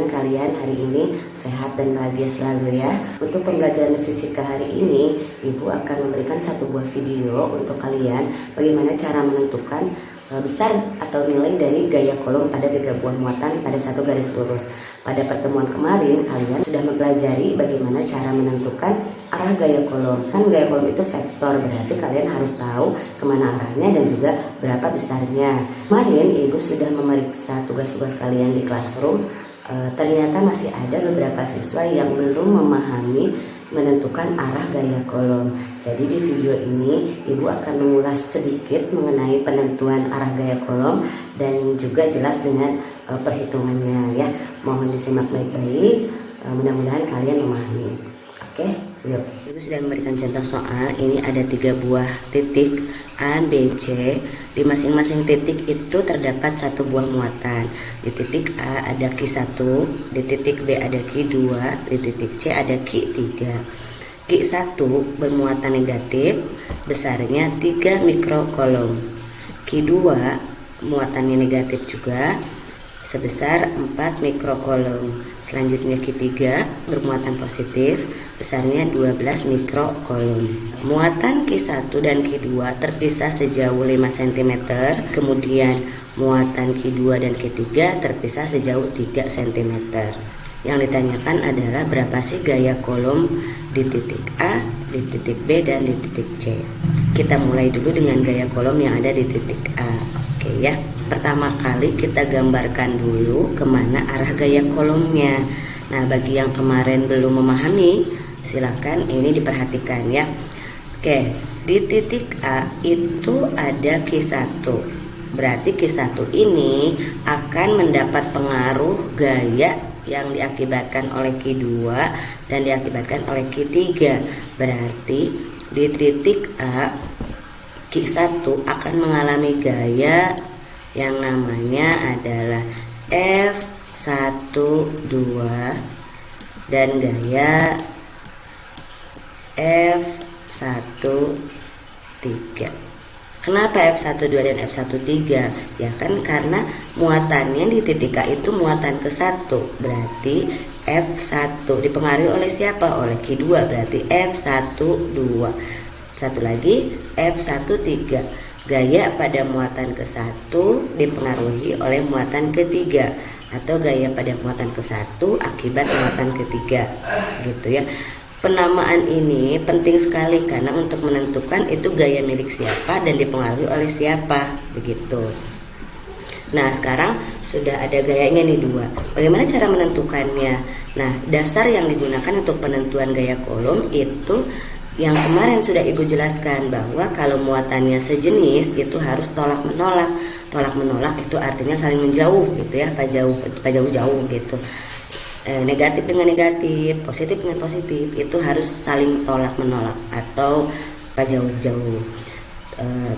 kalian hari ini sehat dan bahagia selalu ya. Untuk pembelajaran fisika hari ini, Ibu akan memberikan satu buah video untuk kalian bagaimana cara menentukan besar atau nilai dari gaya kolom pada 3 buah muatan pada satu garis lurus. Pada pertemuan kemarin kalian sudah mempelajari bagaimana cara menentukan arah gaya kolom. Kan gaya kolom itu vektor, berarti kalian harus tahu kemana arahnya dan juga berapa besarnya. Kemarin Ibu sudah memeriksa tugas-tugas kalian di classroom. Ternyata masih ada beberapa siswa yang belum memahami menentukan arah gaya kolom. Jadi di video ini Ibu akan mengulas sedikit mengenai penentuan arah gaya kolom dan juga jelas dengan perhitungannya ya. Mohon disimak baik-baik, mudah-mudahan kalian memahami. Oke, yuk. Ibu sudah memberikan contoh soal. Ini ada 3 buah titik A, B, C. Di masing-masing titik itu terdapat 1 buah muatan. Di titik A ada Q1, di titik B ada Q2, di titik C ada Q3. Q1 bermuatan negatif, besarnya 3 mikrokolom. Q2 muatannya negatif juga, sebesar 4 mikrokolom. Selanjutnya Q3 bermuatan positif, besarnya 12 mikrokolom. Muatan Q1 dan Q2 terpisah sejauh 5 cm, kemudian muatan Q2 dan Q3 terpisah sejauh 3 cm. Yang ditanyakan adalah berapa sih gaya kolom di titik A, di titik B, dan di titik C. Kita mulai dulu dengan gaya kolom yang ada di titik A. Oke ya. Pertama kali kita gambarkan dulu kemana arah gaya kolomnya. Nah, bagi yang kemarin belum memahami, silakan ini diperhatikan ya. Oke, di titik A itu ada Q1. Berarti Q1 ini akan mendapat pengaruh gaya yang diakibatkan oleh Q2 dan diakibatkan oleh Q3. Berarti di titik A Q1 akan mengalami gaya yang namanya adalah F12 dan gaya F13. Kenapa F12 dan F13? Ya kan karena muatannya di titik A itu muatan ke-1. Berarti F1 dipengaruhi oleh siapa? Oleh Q2, berarti F12. Satu lagi F13. Gaya pada muatan ke-1 dipengaruhi oleh muatan ke-3 atau gaya pada muatan ke-1 akibat muatan ke-3 gitu ya. Penamaan ini penting sekali karena untuk menentukan itu gaya milik siapa dan dipengaruhi oleh siapa begitu. Nah, sekarang sudah ada gayanya nih 2. Bagaimana cara menentukannya? Nah, dasar yang digunakan untuk penentuan gaya kolom itu yang kemarin sudah Ibu jelaskan bahwa kalau muatannya sejenis itu harus tolak menolak. Tolak menolak itu artinya saling menjauh gitu ya, pak jauh gitu. Negatif dengan negatif, positif dengan positif itu harus saling tolak menolak atau pak jauh.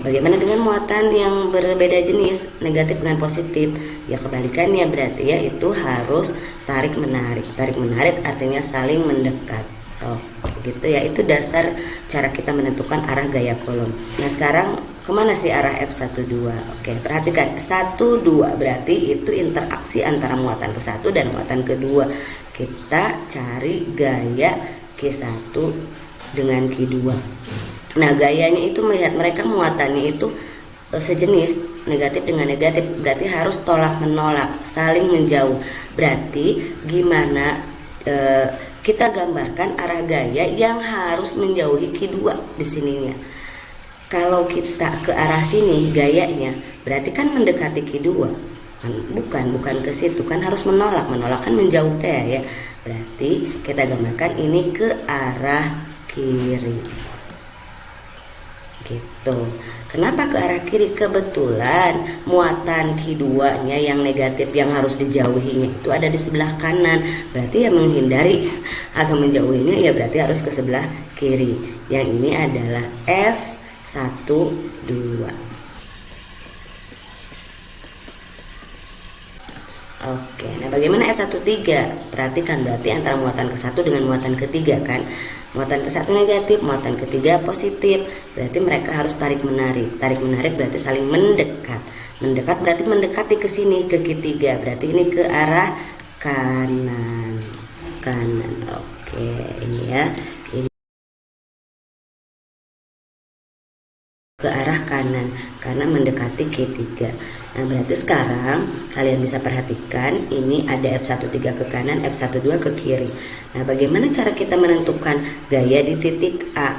Bagaimana dengan muatan yang berbeda jenis, negatif dengan positif? Ya kebalikannya berarti ya, itu harus tarik menarik. Tarik menarik artinya saling mendekat. Oh, gitu ya. Itu dasar cara kita menentukan arah gaya kolom. Nah, sekarang kemana sih arah F12? Oke, perhatikan 1, 2 berarti itu interaksi antara muatan ke-1 dan muatan ke-2. Kita cari gaya Q1 dengan Q2. Nah, gayanya itu melihat mereka muatannya itu sejenis, negatif dengan negatif, berarti harus tolak menolak, saling menjauh. Berarti gimana kita gambarkan arah gaya yang harus menjauhi Q2 di sininya. Kalau kita ke arah sini gayanya berarti kan mendekati Q2. Kan bukan ke situ, kan harus menolak. Menolak kan menjauh teh ya. Berarti kita gambarkan ini ke arah kiri. Gitu. Kenapa ke arah kiri? Kebetulan muatan Q2-nya yang negatif yang harus dijauhinya itu ada di sebelah kanan. Berarti ya menghindari atau menjauhinya ya berarti harus ke sebelah kiri. Yang ini adalah F12. Oke, nah bagaimana F13? Perhatikan berarti antara muatan ke-1 dengan muatan ke-3 kan. Muatan ke-1 negatif, muatan ke-3 positif. Berarti mereka harus tarik menarik. Tarik menarik berarti saling mendekat. Mendekat berarti mendekati ke sini ke Q3. Berarti ini ke arah kanan. Oke, ini ya, ini ke arah kanan karena mendekati Q3. Nah, berarti sekarang kalian bisa perhatikan ini ada F13 ke kanan, F12 ke kiri. Nah, bagaimana cara kita menentukan gaya di titik A?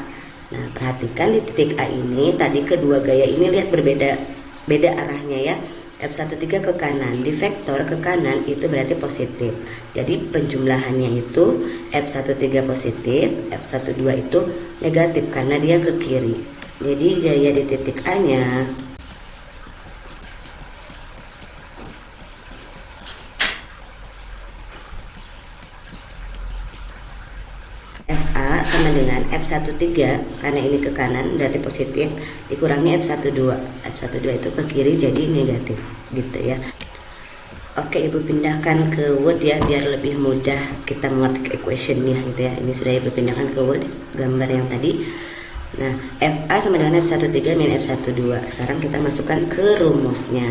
Nah, perhatikan di titik A ini tadi kedua gaya ini lihat beda arahnya ya. F13 ke kanan, di vektor ke kanan itu berarti positif. Jadi penjumlahannya itu F13 positif, F12 itu negatif karena dia ke kiri. Jadi gaya di titik A nya FA sama dengan F13 karena ini ke kanan berarti positif dikurangi F12. F12 itu ke kiri jadi negatif gitu ya. Oke, Ibu pindahkan ke Word ya biar lebih mudah kita mengetik equationnya gitu ya. Ini sudah Ibu pindahkan ke Word gambar yang tadi. Nah, FA sama dengan F13 min F12. Sekarang kita masukkan ke rumusnya.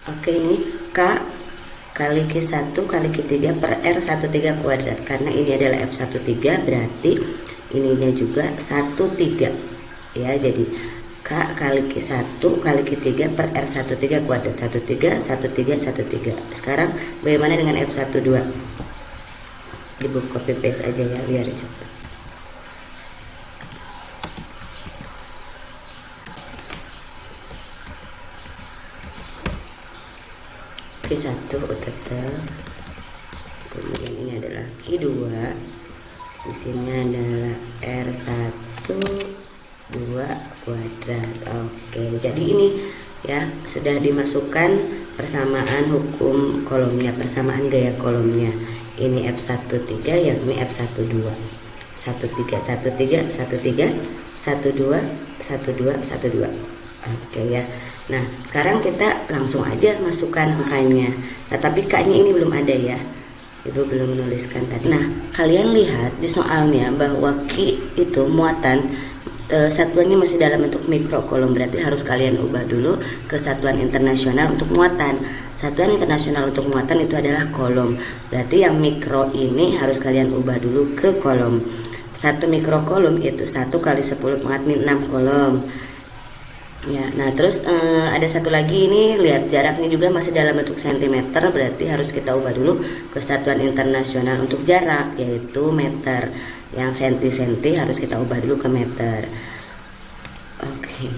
Oke, ini K kali Q1 kali Q3 per R13 kuadrat. Karena ini adalah F13 berarti ininya juga 13 ya. Jadi K kali Q1 kali Q3 per R13 kuadrat. 13 13. Sekarang bagaimana dengan F12? Ibu copy paste aja ya biar cepat. Q1 tetap, kemudian ini adalah Q2, di sini adalah R12 kuadrat. Oke, jadi ini ya sudah dimasukkan persamaan hukum kolomnya, persamaan gaya kolomnya. Ini F13 yakni F12, 13 12. Oke ya. Nah, sekarang kita langsung aja masukkan angkanya. Nah, tapi K-nya ini belum ada ya. Ibu belum menuliskan tadi. Nah, kalian lihat di soalnya bahwa Q itu muatan satuannya masih dalam bentuk mikrokolom. Berarti harus kalian ubah dulu ke satuan internasional untuk muatan. Satuan internasional untuk muatan itu adalah kolom. Berarti yang mikro ini harus kalian ubah dulu ke kolom. 1 mikrokolom itu 1 kali 10 pangkat min 6 kolom. Ya, nah terus ada satu lagi ini lihat jaraknya juga masih dalam bentuk cm, berarti harus kita ubah dulu ke satuan internasional untuk jarak yaitu meter. Yang senti harus kita ubah dulu ke meter. Oke.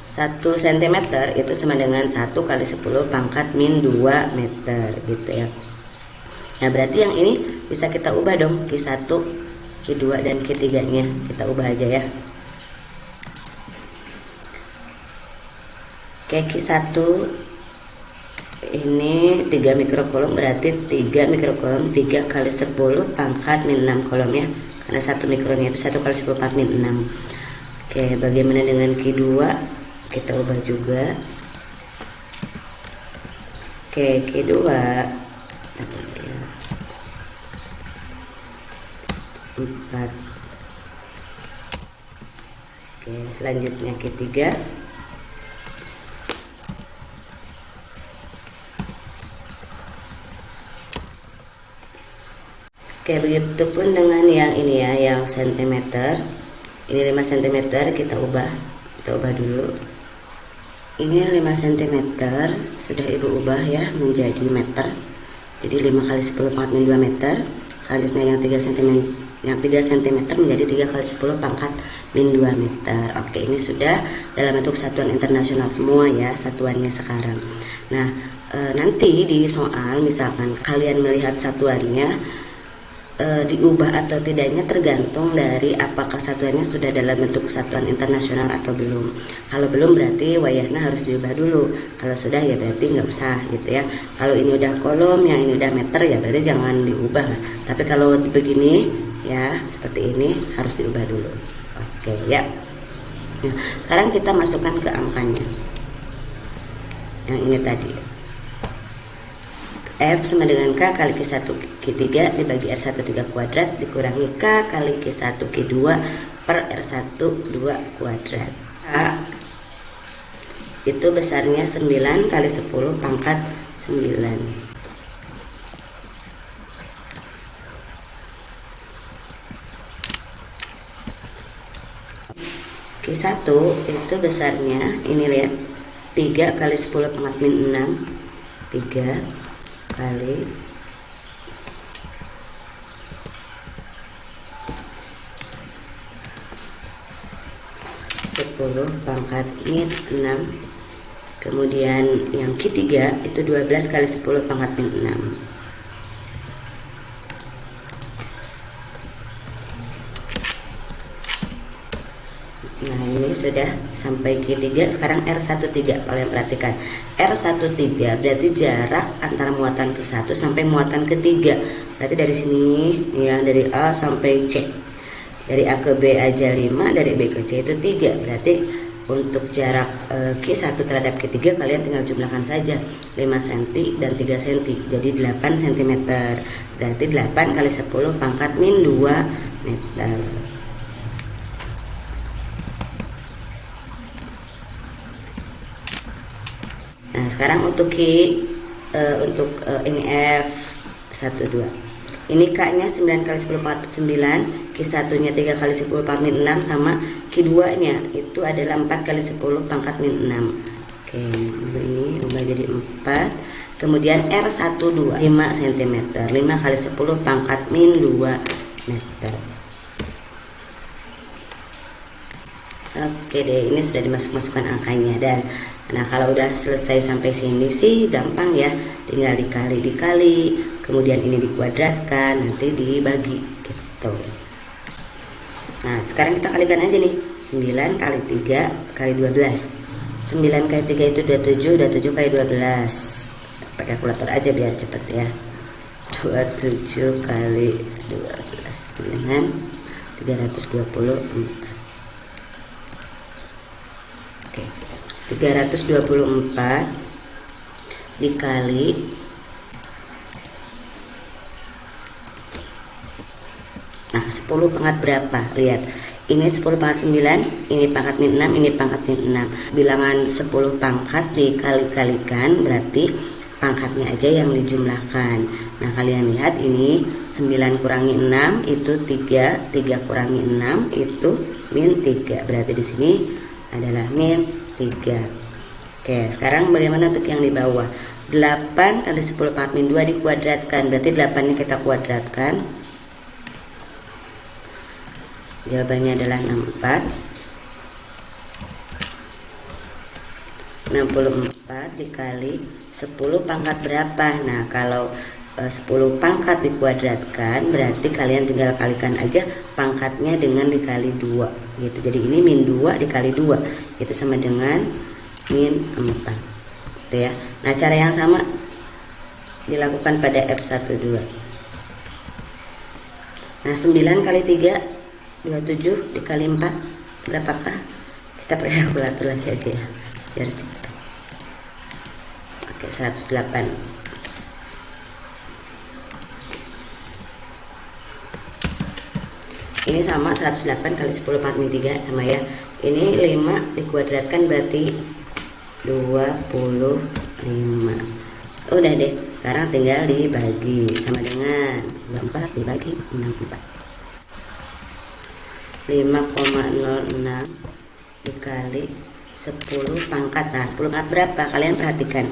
1 cm itu sama dengan 1 kali 10 pangkat min 2 meter gitu ya. Nah berarti yang ini bisa kita ubah dong, Q1, Q2 dan Q3 nya kita ubah aja ya. Oke, Q1 ini 3 mikrokolom berarti 3 mikrokolom 3 kali 10 pangkat min 6 kolom ya. Karena 1 mikronnya itu 1 kali 10 pangkat min 6. Oke, bagaimana dengan Q2? Kita ubah juga. Oke, Q2 4. Oke, selanjutnya Q3. Oke, begitu pun dengan yang ini ya, yang sentimeter. Ini 5 cm kita ubah dulu. Ini 5 cm sudah ibu ubah ya menjadi meter. Jadi 5 kali 10 pangkat min 2 meter. Selanjutnya yang 3 cm menjadi 3 kali 10 pangkat min 2 meter. Oke, ini sudah dalam bentuk satuan internasional semua ya satuannya sekarang. Nah, nanti di soal misalkan kalian melihat satuannya diubah atau tidaknya tergantung dari apakah satuannya sudah dalam bentuk satuan internasional atau belum. Kalau belum berarti wayahnya harus diubah dulu. Kalau sudah ya berarti nggak usah gitu ya. Kalau ini udah kolom, yang ini udah meter ya berarti jangan diubah. Tapi kalau begini ya seperti ini harus diubah dulu. Oke ya. Nah, sekarang kita masukkan ke angkanya. Yang ini tadi. F sama dengan K kali Q1 Q3 dibagi R1 3 kuadrat dikurangi K kali Q1 Q2 per R1 2 kuadrat. K itu besarnya 9 kali 10 pangkat 9. Q1 itu besarnya, ini lihat, 3 kali 10 pangkat min 6. 3 kali 10 pangkat min 6. Kemudian yang Q3 itu 12 kali 10 pangkat min 6. Nah ini sudah sampai Q3. Sekarang R13, kalian perhatikan R13 berarti jarak antara muatan ke-1 sampai muatan ke-3. Berarti dari sini ya, dari A sampai C, dari A ke B aja 5, dari B ke C itu 3. Berarti untuk jarak Q1 terhadap Q3 kalian tinggal jumlahkan saja 5 cm dan 3 cm, jadi 8 cm. Berarti 8 kali 10 pangkat min 2 meter. Nah sekarang untuk ini F12, ini K nya 9 kali 10 pangkat 9, Q1 nya 3 kali 10 pangkat min 6, sama Q2 nya itu adalah 4 kali 10 pangkat min 6. Oke, ini ubah jadi 4. Kemudian R12 5 cm, 5 kali 10 pangkat min 2 meter. Oke deh, ini sudah dimasukkan angkanya. Dan nah kalau udah selesai sampai sini sih gampang ya, tinggal dikali, kemudian ini dikuadratkan, nanti dibagi gitu. Nah sekarang kita kalikan aja nih, 9 kali 3 kali 12. 9 kali 3 itu 27 kali 12. Pakai kalkulator aja biar cepet ya. 27 kali 12 dengan 324. Oke, 324 dikali nah 10 pangkat berapa? Lihat, ini 10 pangkat 9, ini pangkat min 6, ini pangkat min 6. Bilangan 10 pangkat dikali-kalikan berarti pangkatnya aja yang dijumlahkan. Nah kalian lihat ini 9 kurangi 6 itu 3, 3 kurangi 6 itu min 3. Berarti di sini adalah min 3. Oke, sekarang bagaimana untuk yang di bawah? 8 kali 10 pangkat min 2 dikuadratkan, berarti 8 nya kita kuadratkan. Jawabannya adalah 64. 64 dikali 10 pangkat berapa? Nah, kalau 10 pangkat dikuadratkan berarti kalian tinggal kalikan aja pangkatnya dengan dikali 2 gitu. Jadi ini min 2 dikali 2 itu sama dengan min 4 gitu ya. Nah cara yang sama dilakukan pada F12. Nah 9 kali 3 27 dikali 4 berapakah? Kita pakai kalkulator lagi aja ya biar cepat. Oke, 108. Ini sama 108 kali 10 pangkat min 3 sama ya. Ini 5 dikuadratkan berarti 25. Udah deh, sekarang tinggal dibagi sama dengan 24 dibagi 64. 5,06 dikali 10 pangkat. Nah 10 pangkat berapa? Kalian perhatikan,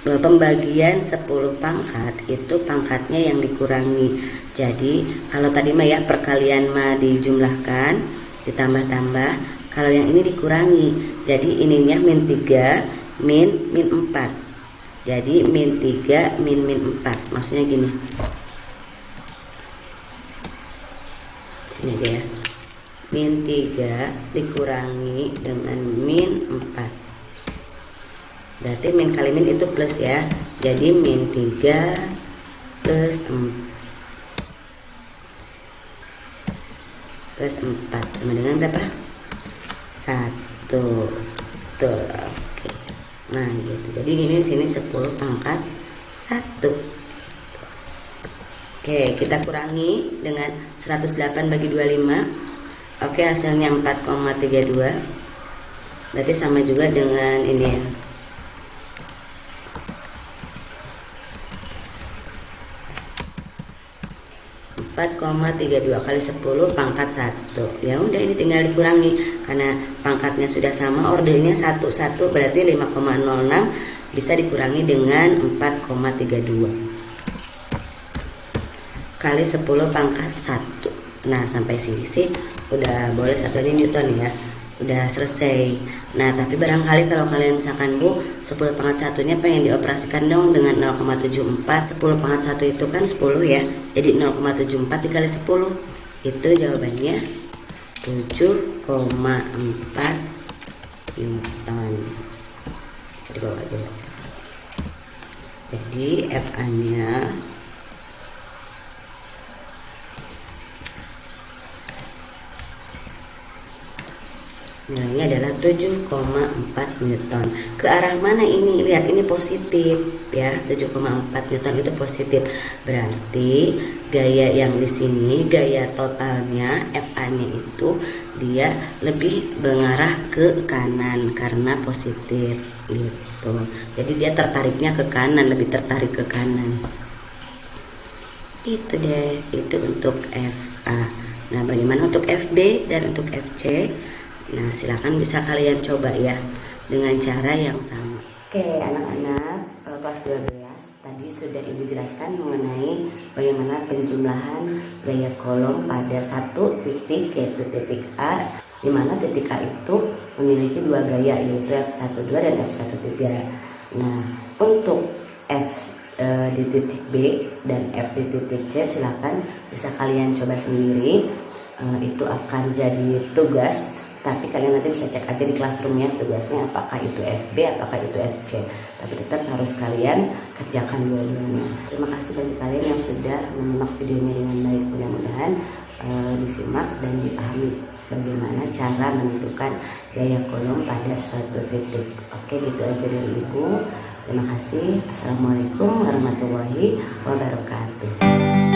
pembagian 10 pangkat itu pangkatnya yang dikurangi. Jadi kalau tadi mah ya perkalian mah dijumlahkan ditambah-tambah, kalau yang ini dikurangi. Jadi ininya min 3 min 4. Jadi min 3 min 4. Maksudnya gini, Sini aja ya. Min 3 dikurangi dengan min 4. Berarti min kali min itu plus ya. Jadi min 3 plus 4 sama dengan berapa? 1. Betul. Oke. Nah, gitu. Jadi ini di sini 10 pangkat 1. Oke, kita kurangi dengan 108 bagi 25. Oke, hasilnya 4,32. Berarti sama juga dengan ini ya. 4,32 kali 10 pangkat 1. Ya udah, ini tinggal dikurangi karena pangkatnya sudah sama, ordernya 1 berarti 5,06 bisa dikurangi dengan 4,32 kali 10 pangkat 1. Nah, sampai sini sih udah boleh satuannya Newton ya, udah selesai. Nah, tapi barangkali kalau kalian misalkan Bu 10 pangkat 1-nya pengen dioperasikan dong dengan 0,74. 10 pangkat 1 itu kan 10 ya, jadi 0,74 dikali 10 itu jawabannya 7,4 Newton. Di bawah aja. Jadi FA nya nilainya adalah 7,4 Newton. Ke arah mana ini? Lihat, ini positif ya. 7,4 Newton itu positif. Berarti gaya yang di sini, gaya totalnya FA-nya itu dia lebih mengarah ke kanan karena positif gitu. Jadi dia tertariknya ke kanan, lebih tertarik ke kanan. Itu deh, itu untuk FA. Nah, bagaimana untuk FB dan untuk FC? Nah, silakan bisa kalian coba ya dengan cara yang sama. Oke, anak-anak kelas 12 tadi sudah Ibu jelaskan mengenai bagaimana penjumlahan gaya kolom pada satu titik, yaitu titik A, di mana titik A itu memiliki dua gaya, yaitu F12 dan F13. Nah, untuk F di titik B dan F di titik C silakan bisa kalian coba sendiri. Itu akan jadi tugas, tapi kalian nanti bisa cek aja di classroomnya tugasnya apakah itu FB apakah itu FC, tapi tetap harus kalian kerjakan dua-duanya. Terima kasih bagi kalian yang sudah menyimak videonya dengan baik. Mudah-mudahan disimak dan dipahami bagaimana cara menentukan gaya kolom pada suatu titik. Oke, gitu aja dari Ibu. Terima kasih. Assalamualaikum warahmatullahi wabarakatuh.